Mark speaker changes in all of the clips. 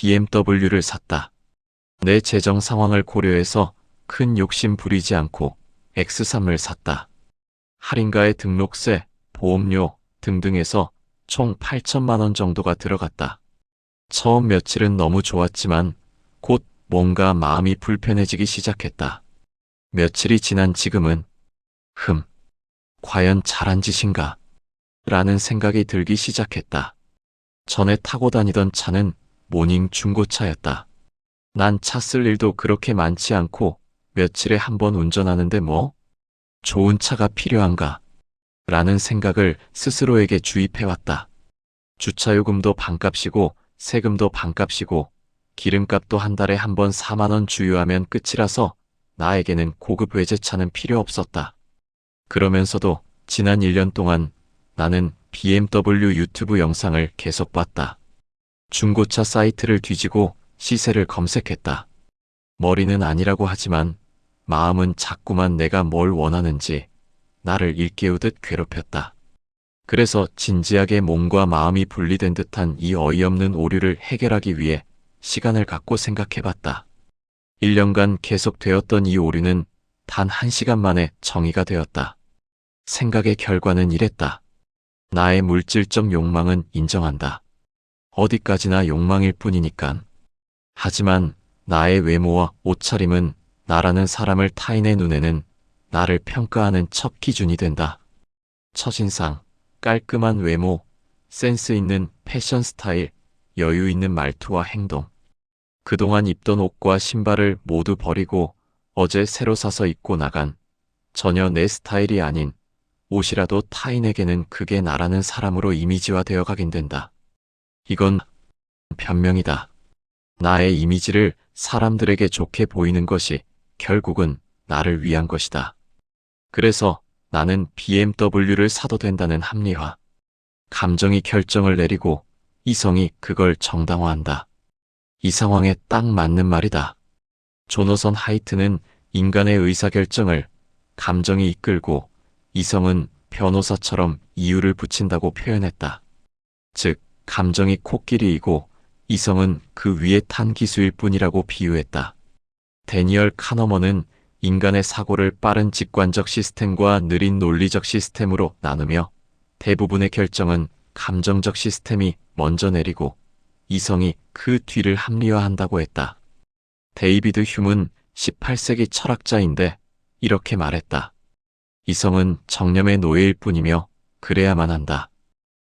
Speaker 1: BMW를 샀다. 내 재정 상황을 고려해서 큰 욕심 부리지 않고 X3을 샀다. 할인가에 등록세, 보험료 등등해서 총 8천만 원 정도가 들어갔다. 처음 며칠은 너무 좋았지만 곧 뭔가 마음이 불편해지기 시작했다. 며칠이 지난 지금은 과연 잘한 짓인가? 라는 생각이 들기 시작했다. 전에 타고 다니던 차는 모닝 중고차였다. 난 차 쓸 일도 그렇게 많지 않고 며칠에 한 번 운전하는데 뭐? 좋은 차가 필요한가? 라는 생각을 스스로에게 주입해왔다. 주차요금도 반값이고 세금도 반값이고 기름값도 한 달에 한 번 4만 원 주유하면 끝이라서 나에게는 고급 외제차는 필요 없었다. 그러면서도 지난 1년 동안 나는 BMW 유튜브 영상을 계속 봤다. 중고차 사이트를 뒤지고 시세를 검색했다. 머리는 아니라고 하지만 마음은 자꾸만 내가 뭘 원하는지 나를 일깨우듯 괴롭혔다. 그래서 진지하게 몸과 마음이 분리된 듯한 이 어이없는 오류를 해결하기 위해 시간을 갖고 생각해봤다. 1년간 계속되었던 이 오류는 단 1시간 만에 정의가 되었다. 생각의 결과는 이랬다. 나의 물질적 욕망은 인정한다. 어디까지나 욕망일 뿐이니깐. 하지만 나의 외모와 옷차림은 나라는 사람을 타인의 눈에는 나를 평가하는 첫 기준이 된다. 첫인상, 깔끔한 외모, 센스 있는 패션 스타일, 여유 있는 말투와 행동. 그동안 입던 옷과 신발을 모두 버리고 어제 새로 사서 입고 나간 전혀 내 스타일이 아닌 옷이라도 타인에게는 그게 나라는 사람으로 이미지화되어 가긴 된다. 이건 변명이다. 나의 이미지를 사람들에게 좋게 보이는 것이 결국은 나를 위한 것이다. 그래서 나는 BMW를 사도 된다는 합리화. 감정이 결정을 내리고 이성이 그걸 정당화한다. 이 상황에 딱 맞는 말이다. 조너선 하이트는 인간의 의사결정을 감정이 이끌고 이성은 변호사처럼 이유를 붙인다고 표현했다. 즉, 감정이 코끼리이고 이성은 그 위에 탄 기수일 뿐이라고 비유했다. 데니얼 카너먼은 인간의 사고를 빠른 직관적 시스템과 느린 논리적 시스템으로 나누며 대부분의 결정은 감정적 시스템이 먼저 내리고 이성이 그 뒤를 합리화한다고 했다. 데이비드 휴문 18세기 철학자인데 이렇게 말했다. 이성은 정념의 노예일 뿐이며 그래야만 한다.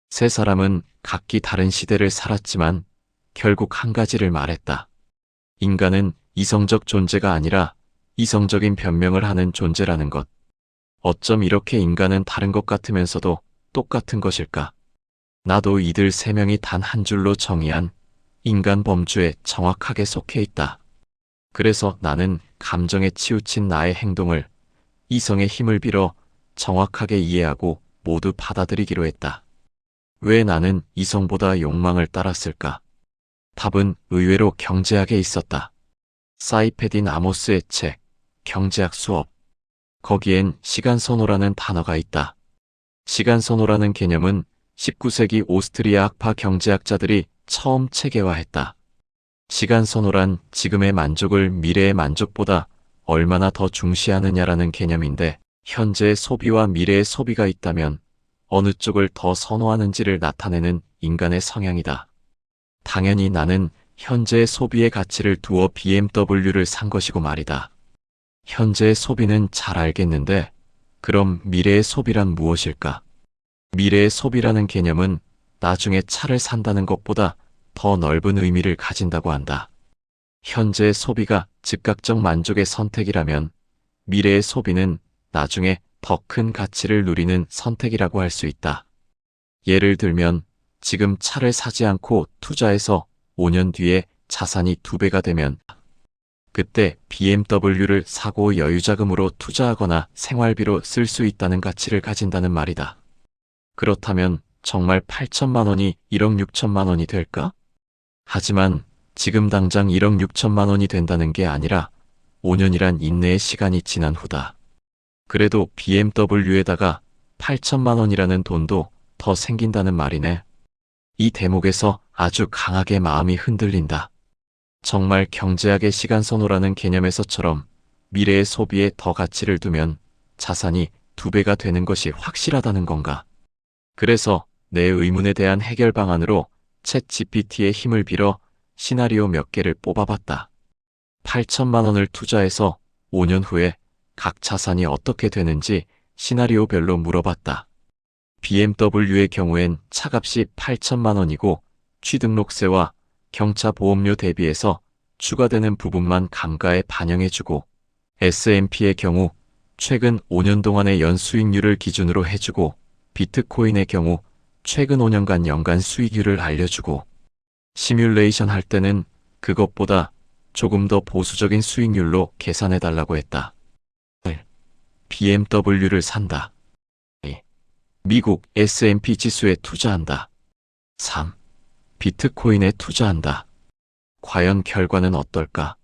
Speaker 1: 세 사람은 각기 다른 시대를 살았지만 결국 한 가지를 말했다. 인간은 이성적 존재가 아니라 이성적인 변명을 하는 존재라는 것. 어쩜 이렇게 인간은 다른 것 같으면서도 똑같은 것일까? 나도 이들 세 명이 단 한 줄로 정의한 인간 범주에 정확하게 속해 있다. 그래서 나는 감정에 치우친 나의 행동을 이성의 힘을 빌어 정확하게 이해하고 모두 받아들이기로 했다. 왜 나는 이성보다 욕망을 따랐을까? 답은 의외로 경제학에 있었다. 사이페딘 아모스의 책, 경제학 수업. 거기엔 시간선호라는 단어가 있다. 시간선호라는 개념은 19세기 오스트리아 학파 경제학자들이 처음 체계화했다. 시간선호란 지금의 만족을 미래의 만족보다 얼마나 더 중시하느냐라는 개념인데 현재의 소비와 미래의 소비가 있다면 어느 쪽을 더 선호하는지를 나타내는 인간의 성향이다. 당연히 나는 현재의 소비의 가치를 두어 BMW를 산 것이고 말이다. 현재의 소비는 잘 알겠는데 그럼 미래의 소비란 무엇일까? 미래의 소비라는 개념은 나중에 차를 산다는 것보다 더 넓은 의미를 가진다고 한다. 현재의 소비가 즉각적 만족의 선택이라면 미래의 소비는 나중에 더 큰 가치를 누리는 선택이라고 할 수 있다. 예를 들면 지금 차를 사지 않고 투자해서 5년 뒤에 자산이 2배가 되면 그때 BMW를 사고 여유자금으로 투자하거나 생활비로 쓸 수 있다는 가치를 가진다는 말이다. 그렇다면 정말 8천만 원이 1억 6천만 원이 될까? 하지만 지금 당장 1억 6천만 원이 된다는 게 아니라 5년이란 인내의 시간이 지난 후다. 그래도 BMW에다가 8천만 원이라는 돈도 더 생긴다는 말이네. 이 대목에서 아주 강하게 마음이 흔들린다. 정말 경제학의 시간 선호라는 개념에서처럼 미래의 소비에 더 가치를 두면 자산이 2배가 되는 것이 확실하다는 건가? 그래서 내 의문에 대한 해결 방안으로 챗 GPT의 힘을 빌어 시나리오 몇 개를 뽑아봤다. 8천만 원을 투자해서 5년 후에 각 자산이 어떻게 되는지 시나리오별로 물어봤다. BMW의 경우엔 차값이 8천만 원이고 취등록세와 경차 보험료 대비해서 추가되는 부분만 감가에 반영해주고, S&P의 경우 최근 5년 동안의 연수익률을 기준으로 해주고, 비트코인의 경우 최근 5년간 연간 수익률을 알려주고, 시뮬레이션 할 때는 그것보다 조금 더 보수적인 수익률로 계산해달라고 했다. 1. BMW를 산다. 2. 미국 S&P 지수에 투자한다. 3. 비트코인에 투자한다. 과연 결과는 어떨까?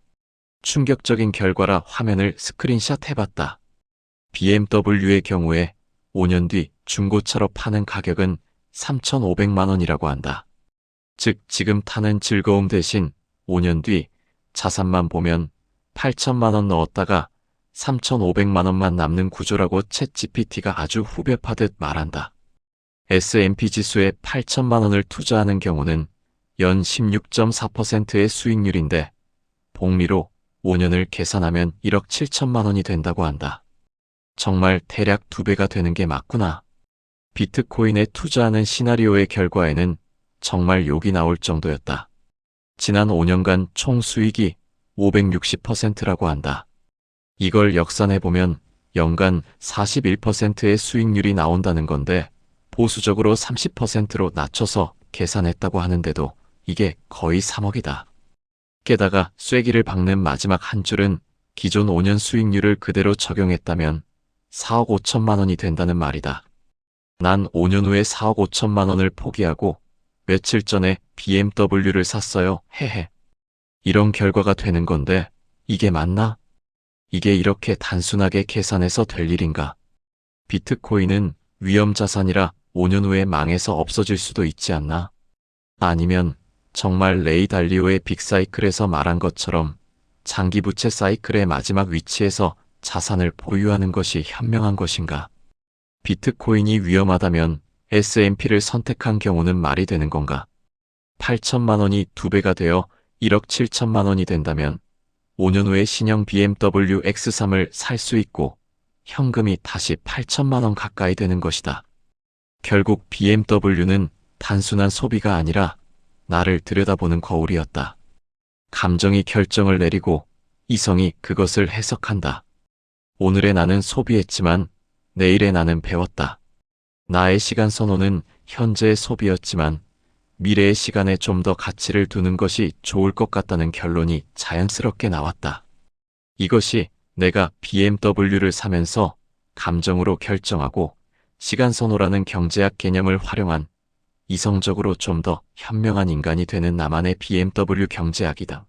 Speaker 1: 충격적인 결과라 화면을 스크린샷 해봤다. BMW의 경우에 5년 뒤 중고차로 파는 가격은 3,500만 원이라고 한다. 즉 지금 타는 즐거움 대신 5년 뒤 자산만 보면 8천만 원 넣었다가 3,500만 원만 남는 구조라고 챗 GPT가 아주 후벼 파듯 말한다. S&P 지수에 8천만 원을 투자하는 경우는 연 16.4%의 수익률인데 복리로 5년을 계산하면 1억 7천만 원이 된다고 한다. 정말 대략 2배가 되는 게 맞구나. 비트코인에 투자하는 시나리오의 결과에는 정말 욕이 나올 정도였다. 지난 5년간 총 수익이 560%라고 한다. 이걸 역산해보면 연간 41%의 수익률이 나온다는 건데 보수적으로 30%로 낮춰서 계산했다고 하는데도 이게 거의 3억이다. 게다가 쐐기를 박는 마지막 한 줄은 기존 5년 수익률을 그대로 적용했다면 4억 5천만 원이 된다는 말이다. 난 5년 후에 4억 5천만 원을 포기하고 며칠 전에 BMW를 샀어요. 헤헤. 이런 결과가 되는 건데 이게 맞나? 이게 이렇게 단순하게 계산해서 될 일인가? 비트코인은 위험자산이라 5년 후에 망해서 없어질 수도 있지 않나? 아니면 정말 레이 달리오의 빅사이클에서 말한 것처럼 장기 부채 사이클의 마지막 위치에서 자산을 보유하는 것이 현명한 것인가? 비트코인이 위험하다면 S&P를 선택한 경우는 말이 되는 건가? 8천만 원이 2배가 되어 1억 7천만 원이 된다면 5년 후에 신형 BMW X3을 살 수 있고 현금이 다시 8천만 원 가까이 되는 것이다. 결국 BMW는 단순한 소비가 아니라 나를 들여다보는 거울이었다. 감정이 결정을 내리고 이성이 그것을 해석한다. 오늘의 나는 소비했지만 내일의 나는 배웠다. 나의 시간 선호는 현재의 소비였지만 미래의 시간에 좀 더 가치를 두는 것이 좋을 것 같다는 결론이 자연스럽게 나왔다. 이것이 내가 BMW를 사면서 감정으로 결정하고 시간 선호라는 경제학 개념을 활용한 이성적으로 좀 더 현명한 인간이 되는 나만의 BMW 경제학이다.